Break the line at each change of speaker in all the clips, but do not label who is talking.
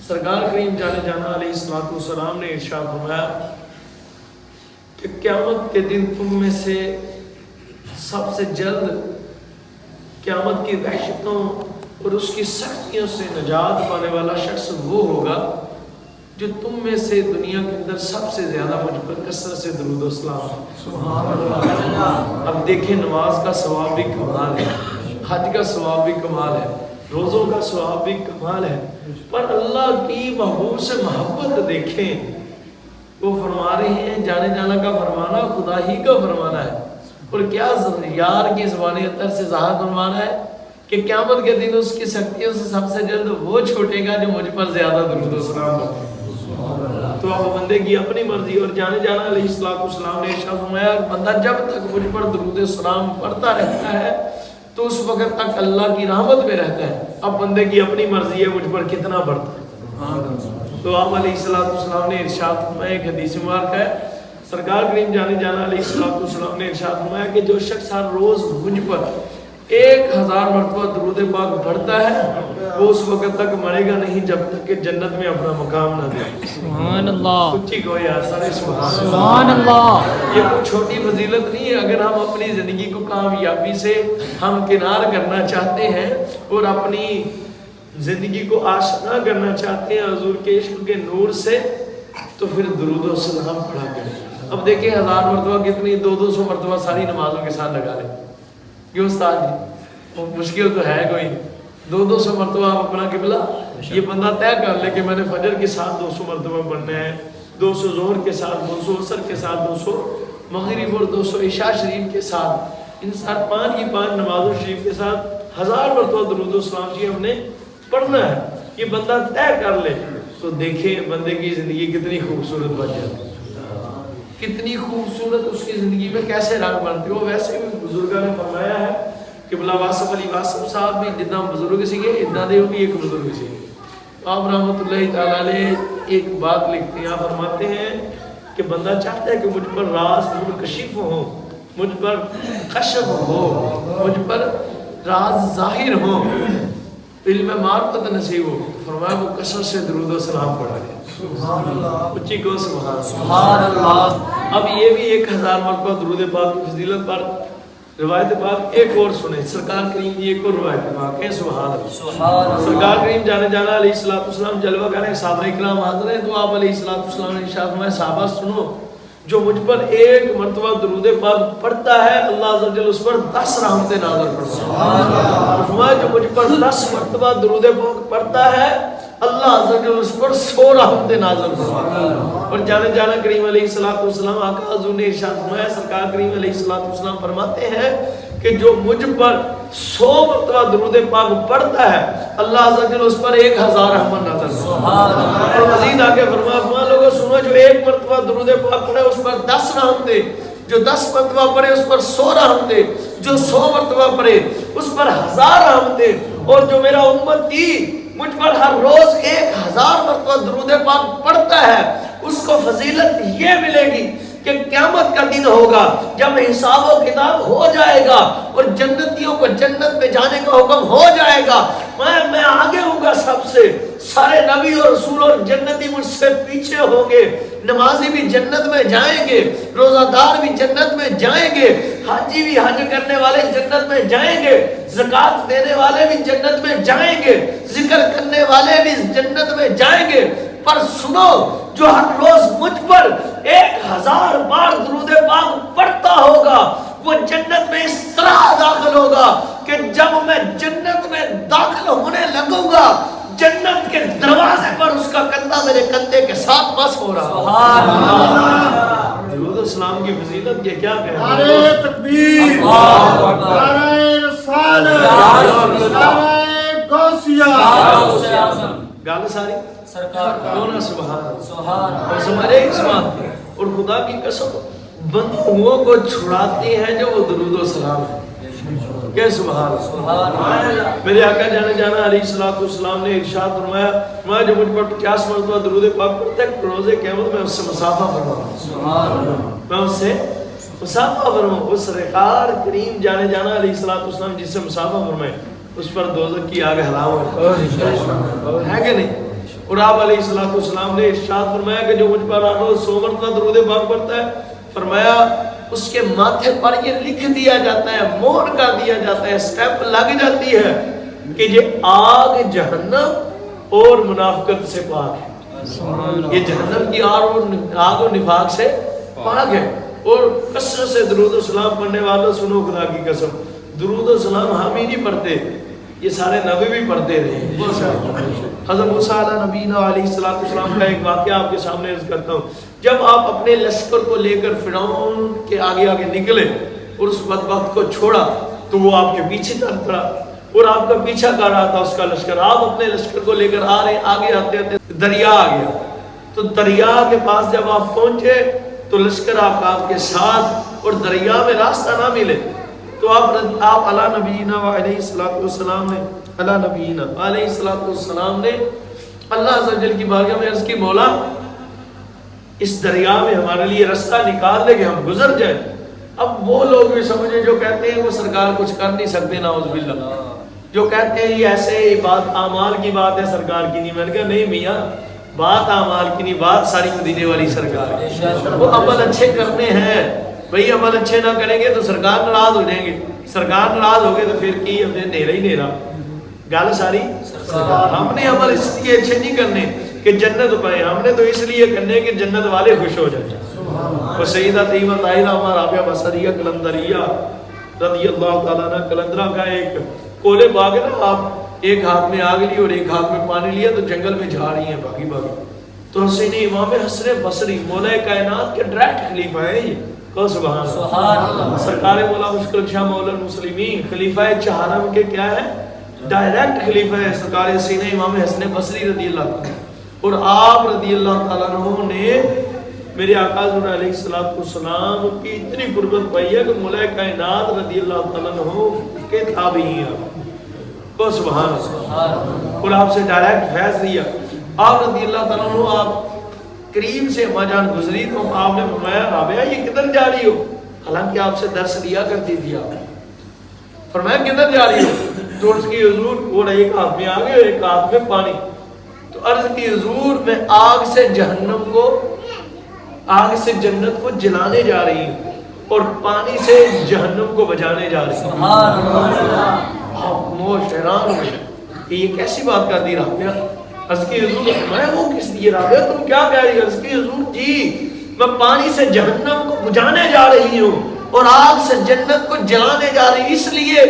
سرکار کریم جانے جانا علیہ السلام نے ارشاد فرمایا کہ قیامت کے دن تم میں سے سب سے جلد قیامت کی وحشتوں اور اس کی سختیوں سے نجات پانے والا شخص وہ ہوگا جو تم میں سے دنیا کے اندر سب سے زیادہ مجھ پر کثرت سے درود و سلام. سبحان اللہ. اب دیکھیں نماز کا ثواب بھی کمال ہے، حج کا ثواب بھی کمال ہے، روزوں کا ثواب بھی کمال ہے، پر اللہ کی محبوب سے محبت دیکھیں. وہ فرما رہے ہیں جانے جانا کا فرمانا خدا ہی کا فرمانا ہے، اور کیا یار کی زبان اطہر سے ظاہر فرمانا ہے کہ قیامت کے دن اس کی سختیوں سے سب سے جلد وہ چھوٹے گا جو مجھ پر زیادہ درود و سلام کرے. تو اب بندے کی اپنی مرضی. اور جانے جانا علیہ السلام نے ارشاد فرمایا بندہ جب تک مجھ پر درود و سلام پڑھتا رہتا ہے تو اس وقت تک اللہ کی رحمت میں رہتا ہے. اب بندے کی اپنی مرضی ہے مجھ پر کتنا پڑھتا ہے. تو آپ علیہ السلام نے ارشاد فرمایا، ایک حدیث مبارک ہے، سرکار کریم جانے جانا علیہ السلام نے ارشاد فرمایا کہ جو شخص ہر روز مجھ پر 1000 مرتبہ درود پاک پڑھتا ہے وہ اس وقت تک مرے گا نہیں جب تک کہ جنت میں اپنا مقام نہ دے.
سبحان اللہ.
کچھ کو یار سارے
سبحان اللہ.
یہ کوئی چھوٹی فضیلت نہیں ہے. اگر ہم اپنی زندگی کو کامیابی سے ہم کنار کرنا چاہتے ہیں اور اپنی زندگی کو آشنا کرنا چاہتے ہیں حضور کے عشق کے نور سے، تو پھر درود و سلام پڑھا کریں. اب دیکھیں 1000 مرتبہ کتنی 200 مرتبہ ساری نمازوں کے ساتھ لگا لیں. کیوں استاد جی مشکل تو ہے کوئی 200 مرتبہ آپ اپنا قبلہ یہ بندہ طے کر لے کہ میں نے فجر کے ساتھ 200 مرتبہ پڑھنا ہے، 200 ظہر کے ساتھ، 200 عصر کے ساتھ، 200 مغرب اور 200 عشاء شریف کے ساتھ، ان ساتھ 5 نمازوں شریف کے ساتھ 1000 مرتبہ درود و سلام جی ہم نے پڑھنا ہے. یہ بندہ طے کر لے تو دیکھیں بندے کی زندگی کتنی خوبصورت بن جاتی ہے، کتنی خوبصورت اس کی زندگی میں کیسے رنگ بنتے ہو. ویسے بھی بزرگوں نے فرمایا ہے کہ بلا واصف علی واصف صاحب بھی جتنا بزرگ سیکھے اتنا دے بھی ایک بزرگ سیکھے. آپ رحمۃ اللہ تعالیٰ علیہ ایک بات لکھتے ہیں، آپ فرماتے ہیں کہ بندہ چاہتا ہے کہ مجھ پر راز منکشف ہو، مجھ پر کشف ہو، مجھ پر راز ظاہر ہو، علم معرفت نصیب ہو. فرمایا وہ کثرت سے درود و سلام پڑھا جائے. سبحان اللہ. اچھی کو سبحان اللہ. اب یہ بھی 1000 مرتبہ درود پاک کی فضیلت پر روایت پاک ایک اور سنیں. سرکار کریم کی ایک اور روایت پاک ہے. سبحان اللہ. سرکار کریم جانے جانا علیہ السلام جلوہ کریں، صحابہ اکرام حاضر ہیں، تو آپ علیہ السلام نے ارشاد فرمایا صحابہ سنو، جو مجھ پر 1 مرتبہ درود پاک پڑھتا ہے اللہ عز و جل اس پر 10 رحمتیں نازل فرماتا ہے. فرمایا جو مجھ پر 10 مرتبہ درود پاک پڑھتا ہے اللہ عز و جل اس پر 100 رحمتیں نازل فرماتا ہے. اور جانے جانا کریم علیہ السلام آقا حضور نے ارشاد فرمایا، سرکار کریم علیہ السلام فرماتے ہیں کہ جو مجھ پر 100 مرتبہ درود پاک پڑھتا ہے اللہ عز و جل اس پر 1000 رحمت نازل فرماتا ہے. اور مزید آگے فرمایا لوگوں سنو، جو 1 مرتبہ درود پاک پڑھے اس پر 10 رحمتیں، جو 10 مرتبہ پڑھے اس پر 100 رحمتیں، جو 100 مرتبہ پڑھے اس پر 1000 رحمتیں. اور جو میرا امتی مجھ پر ہر روز 1000 مرتبہ درود پاک پڑھتا ہے اس کو فضیلت یہ ملے گی کہ قیامت کا دن ہوگا جب حساب و کتاب ہو جائے گا اور جنتیوں کو جنت میں جانے کا حکم ہو جائے گا، میں آگے ہوں گا سب سے، سارے نبی اور رسول اور جنتی مجھ سے پیچھے ہوں گے، نمازی بھی جنت میں جائیں گے، روزہ دار بھی جنت میں جائیں گے، حاجی بھی حج کرنے والے جنت میں جائیں گے، زکوٰۃ دینے والے بھی جنت میں جائیں گے، ذکر کرنے والے بھی جنت میں جائیں گے. پر سنو، جو ہر روز مجھ پر 1000 بار درود پاک پڑھتا ہوگا وہ جنت میں اس طرح داخل ہوگا کہ جب میں جنت میں داخل ہونے لگوں گا جنت کے دروازے پر اس کا کندھا میرے کندھے کے ساتھ بس ہو رہا. سبحان اللہ. درود السلام کی فضیلت یہ کیا کہہ رہے ہیں؟
نعرہ تکبیر، نعرہ رسالت، نعرہ غوثیہ.
گال ساری
سرکار
دونوں سبحان
سبحان
اور سمجھے اس بات کی. اور خدا کی قسم بندوں کو چھڑاتے ہیں جو وہ درود و سلام ہے. کہ سبحان اللہ. میرے آقا جانے جانا علیہ السلام نے ارشاد فرمایا، میں جو مجھ پر 50 مرتبہ درود پاک پڑھتا ہے روزے قیامت میں اس سے مسافہ فرماؤں، میں اس سے مسافہ فرماؤں. اس سرکار کریم جانے جانا علیہ السلام جس سے مسافہ فرمائے اس پر دوزخ کی آگ حرام ہے کہ نہیں؟ اور آپ علیہ السلام نے ارشاد فرمایا کہ جو مجھ پر رات روز 100 مرتبہ درود پاک پڑھتا ہے، فرمایا اس کے ماتھے پر یہ لکھ دیا جاتا ہے، مہر کر دیا جاتا ہے، سٹیمپ لگ جاتی ہے کہ یہ آگ جہنم اور منافقت سے پاک ہے، یہ جہنم کی آگ و نفاق سے پاک ہے۔ اور کثرت سے درود و سلام پڑھنے والوں سنو خدا کی قسم، درود و سلام ہم ہی نہیں پڑھتے، یہ سارے نبی بھی پڑھتے رہے۔ حضرت موسیٰ علیہ نبینا علیہ السلام کا ایک واقعہ آپ کے سامنے عرض کرتا ہوں۔ جب آپ اپنے لشکر کو لے کر فرعون کے آگے آگے نکلے اور اس بدبخت کو چھوڑا تو وہ آپ کے پیچھے چل پڑا اور آپ کا پیچھا کر رہا تھا اس کا لشکر۔ آپ اپنے لشکر کو لے کر آ رہے، آگے آتے آتے دریا آ گیا، تو دریا کے پاس جب آپ پہنچے تو لشکر آپ کے ساتھ اور دریا میں راستہ نہ ملے تو آپ علیہ نبینا علیہ السلام نے اللہ عز و جل کی بارگاہ میں عرض کی، مولا اس دریا میں ہمارے لیے راستہ نکال دے کہ ہم گزر جائیں۔ اب وہ لوگ بھی سمجھے جو کہتے ہیں وہ سرکار کچھ کر نہیں سکتے، نعوذ باللہ، جو کہتے ہیں یہ ایسے بات اعمال کی بات ہے سرکار کی نہیں۔ میں نے کہا نہیں میاں، بات اعمال کی نہیں، بات ساری مدینے والی سرکار ہے۔ وہ عمل اچھے کرنے ہیں بھئی، عمل اچھے نہ کریں گے تو سرکار ناراض ہو جائیں گے، سرکار ناراض ہو گئے تو پھر کی ہم نے نیرا ہی نیرا گل ساری۔ ہم نے عمل اس لیے اچھے نہیں کرنے کہ جنت پائیں، ہم نے تو اس لیے کرنے کہ جنت والے خوش ہو جائیں۔ وہ سیدہ طیبہ طاہرہ اما رابعہ بصریہ قلندریہ رضی اللہ تعالیٰ عنہ، قلندرہ کا ایک کولے باغ ہے نا، آپ ایک ہاتھ میں آگ لی اور ایک ہاتھ میں پانی لیا تو جنگل میں جا رہی ہیں باغی باغی، تو حسین امام حسن بصری مولا کائنات کے ڈائریکٹ خلیفہ ہیں یہ، کہو سبحان اللہ، سرکار مولا مشکل شاہ مولا المسلمین خلیفہ چہارم کے کیا ہے؟ ڈائریکٹ خلیفہ ہے سرکار حسین امام حسن بصری رضی اللہ عنہ۔ اور آپ رضی اللہ تعالیٰ عنہ نے میرے آقا حضور علیہ السلام کی اتنی قربت پائی ہے کہ مولا کائنات رضی اللہ تعالیٰ عنہ کے تابعی ہیں آپ، کہو سبحان اللہ، اور آپ سے ڈائریکٹ فیض لیا۔ آپ رضی اللہ تعالیٰ عنہ آپ قریب سے اماں جان گزری تو آپ نے فرمایا رابعہ یہ کدھر جا رہی ہو؟ حالانکہ آپ سے درس لیا کرتی تھی آپ، فرمایا کدھر جا رہی ہو؟ تو عرض کی حضور، وہ ایک ہاتھ میں آگے اور ایک ہاتھ میں پانی، تو عرض کی حضور میں آگ سے جہنم کو، آگ سے جنت کو جلانے جا رہی ہوں اور پانی سے جہنم کو بجانے جا رہی ہوں۔ آپ موش حیران ہوئے کہ یہ کیسی بات کر دی رابعہ؟ عرض کی حضور میں وہ کس لیے رابعہ تم کیا کہہ رہی؟ عرض کی حضور جی میں پانی سے جہنم کو بجانے جا رہی ہوں اور آگ سے جنت کو جلانے جا رہی، اس لیے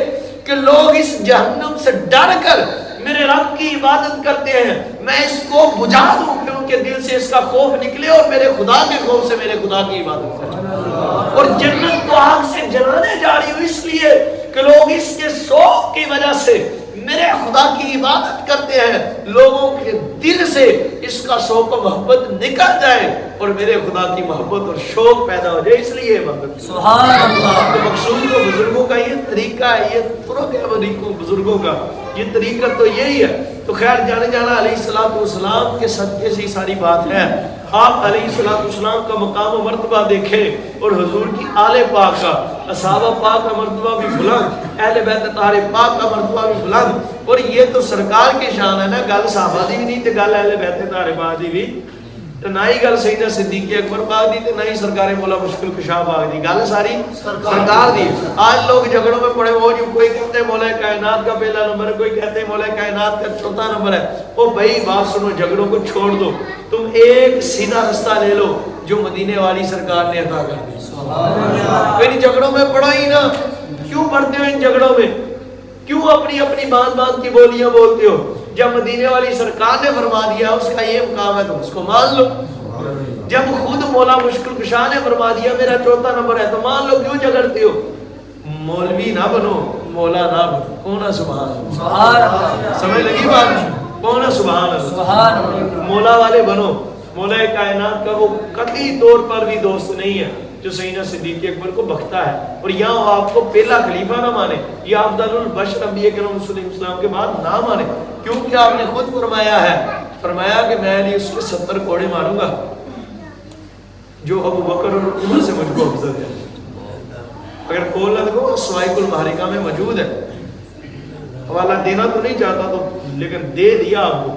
کہ لوگ اس جہنم سے ڈر کر میرے رب کی عبادت کرتے ہیں، میں اس کو بجھا دوں کہ ان کے دل سے اس کا خوف نکلے اور میرے خدا کے خوف سے میرے خدا کی عبادت کریں۔ اور جنت کو آگ سے جلانے جا رہی ہوں اس لیے کہ لوگ اس کے شوق کی وجہ سے میرے خدا کی عبادت کرتے ہیں، لوگوں کے دل سے اس کا شوق و محبت نکل جائے اور میرے خدا کی محبت اور شوق پیدا ہو جائے، اس لیے عبادت۔ سبحان اللہ۔ تو مقصود تو بزرگوں کا یہ طریقہ ہے، یہ طرق ہے بزرگوں کا، یہ طریقہ تو یہی ہے۔ تو خیر جانے جانا علیہ السلام کے صدقے سے ساری بات ہے۔ آپ علیہ السلام کا مقام و مرتبہ دیکھیں اور حضور کی آل پاک کا، اصحابہ پاک کا مرتبہ بھی بلند، اہل بیت طاہر پاک کا مرتبہ بھی بلند، اور یہ تو سرکار کی شان ہے نا، گل صحابہ دی بھی نہیں تے گل اہل بیت طاہر پاک دی بھی، تو نہ ہی گل سیدنا صدیق اکبر پاک دی تے نہ ہی سرکار مولا مشکل کشا پاک دی، گل ساری سرکار دی۔ آج لوگ جھگڑوں میں پڑے ہو، جو کوئی کہتے ہیں مولا کائنات کا پہلا نمبر ہے، کوئی کہتے ہیں مولا کائنات کا چوتھا نمبر ہے۔ او بھائی بات سنو، جھگڑوں کو چھوڑ دو، تم ایک سیدھا رستہ لے لو جو مدینے والی سرکار نے عطا کر دی۔ ان جھگڑوں میں پڑو ہی نہ، کیوں پڑھتے ہو ان جھگڑوں میں؟ کیوں اپنی اپنی باندھ کی بولیاں بولتے ہو؟ جب مدینے والی سرکار نے فرما دیا اس کا یہ مقام ہے تو اس کو مان لو۔ جب خود مولا مشکل کشا نے فرما دیا میرا چوتھا نمبر ہے تو مان لو، کیوں جھگڑتے ہو؟ مولوی نہ بنو، مولا نہ بنو، کون ہے سبحان اللہ؟ سمجھ لگی بات؟ کون ہے سبحان اللہ؟ مولا والے بنو۔ مولا کائنات کا وہ قطعی طور پر بھی دوست نہیں ہے جو سیدنا صدیق اکبر کو بختا ہے، اور یہاں وہ آپ کو پہلا خلیفہ نہ مانے، یا افضل البشر انبیاء کرام صلی اللہ علیہ وسلم کے بعد نہ مانے، کیونکہ آپ نے خود فرمایا ہے، فرمایا کہ میں علی اس کے 70 کوڑے ماروں گا جو ابو بکر اور عمر سے مجھ کو افضل ہے۔ اگر کول نہ دیکھو سوائق المحرکہ میں موجود ہے، حوالہ دینا تو نہیں چاہتا تو لیکن دے دیا آپ کو۔